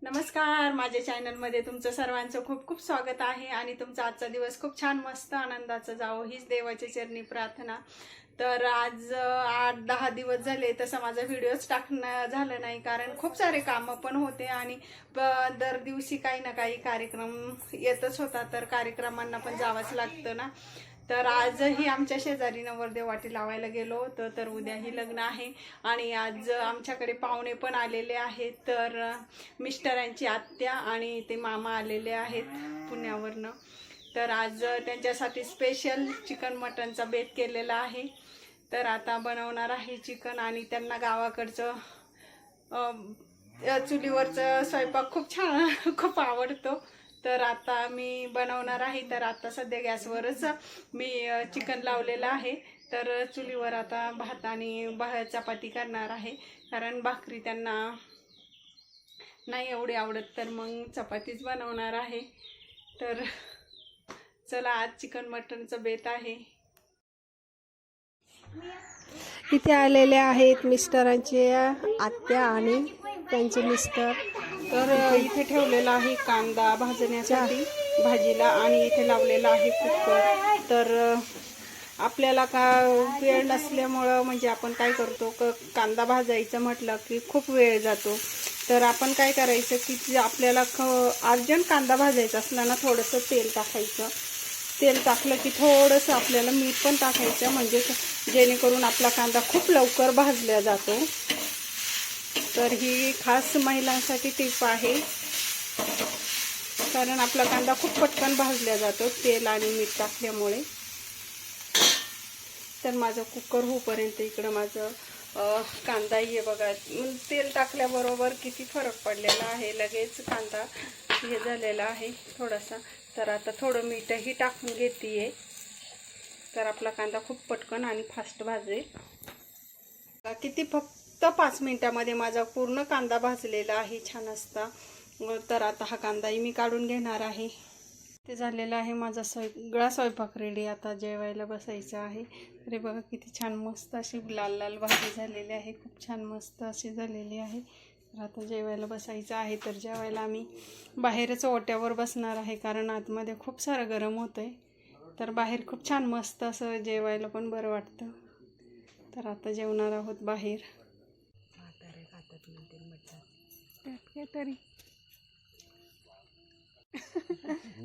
नमस्कार, माझ्या चॅनलमध्ये तुमचं सर्वांचं खूप खूप स्वागत आहे आणि तुमचा आजचा दिवस खूप छान मस्त आनंदाचा जावो हीच देवाच्या चरणी प्रार्थना। तर आज 8-10 दिवस झाले तसं माझा व्हिडिओच टाकणं झालं नाही, कारण खूप सारे कामं पण होते आणि दर दिवशी काही ना काही कार्यक्रम येतच होता, तर कार्यक्रमांना पण जावंच लागतं ना। तर आजही आमच्या शेजारी नवरदेव वाटी लावायला गेलो होतो, तर उद्याही लग्न आहे आणि आज आमच्याकडे पाहुणे पण आलेले आहेत। तर मिस्टरांची आत्या आणि ते मामा आलेले आहेत पुण्यावरनं। तर आज त्यांच्यासाठी स्पेशल चिकन मटनचा बेत केलेला आहे। तर आता बनवणार आहे चिकन आणि त्यांना गावाकडचं चुलीवरचं स्वयंपाक खूप छान खूप आवडतो। तर आता मी बनवणार आहे। तर आता सध्या गॅसवरच मी चिकन लावलेलं आहे। तर चुलीवर आता भात आणि चपाती करणार आहे, कारण भाकरी त्यांना नाही एवढी आवडत, तर मग चपातीच बनवणार आहे। तर चला, आज चिकन मटनचं बेत आहे। इथे आलेले आहेत मिस्टरांचे आत्या आणि त्यांचे मिस्टर। तर इथे ठेवलेला आहे कांदा भाजण्यासाठी भाजीला आणि इथे लावलेला आहे कुकर। तर आपल्याला का वेळ नसल्यामुळं म्हणजे आपण काय करतो, कांदा भाजायचं म्हटलं की खूप वेळ जातो। तर आपण काय करायचं की आपल्याला अर्जंट कांदा भाजायचा असला ना, थोडंसं तेल टाकायचं। तेल टाकलं की थोडंसं आपल्याला मीठ पण टाकायचं, म्हणजे जेणेकरून आपला कांदा खूप लवकर भाजला जातो। तर ही खास महिलांसाठी टिप आहे, कारण आपला कांदा खूप पटकन भाजला जातो तेल आणि मीठ टाकल्यामुळे। तर माझं कुकर होईपर्यंत इकडं माझं कांदा आहे बघा, तेल टाकल्याबरोबर किती फरक पडलेला आहे, लगेच कांदा हे झालेला आहे थोडासा। तर आता थोडं मीठही टाकून घेते, तर आपला कांदा खूप पटकन आणि फास्ट भाजेल। किती फक्त 5 मिनिटामध्ये माझा पूर्ण कांदा भाजलेला आहे छान असता। तर आता हा कांदाही मी काढून घेणार आहे। ते झालेला आहे माझा सगळा स्वयंपाक रेडी, आता जेवायला बसायचं आहे। अरे बघा किती छान मस्त अशी लाल लाल भाजी झालेली आहे, खूप छान मस्त अशी झालेली आहे। तर आता जेवायला बसायचं आहे। तर जेवायला आम्ही बाहेरच ओट्यावर बसणार आहे, कारण आतमध्ये खूप सारं गरम होतंय। तर बाहेर खूप छान मस्त असं जेवायला पण बरं वाटतं। तर आता जेवणार आहोत बाहेर। तरी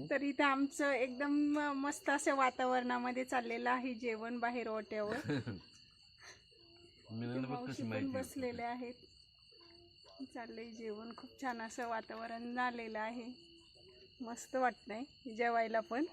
तर इथं आमचं एकदम मस्त असं वातावरणामध्ये चाललेलं आहे जेवण बाहेर ओट्यावर। मावशी पण बसलेले आहेत, चाललंय जेवण। खूप छान असं वातावरण झालेलं आहे, मस्त वाटतंय जेवायला पण।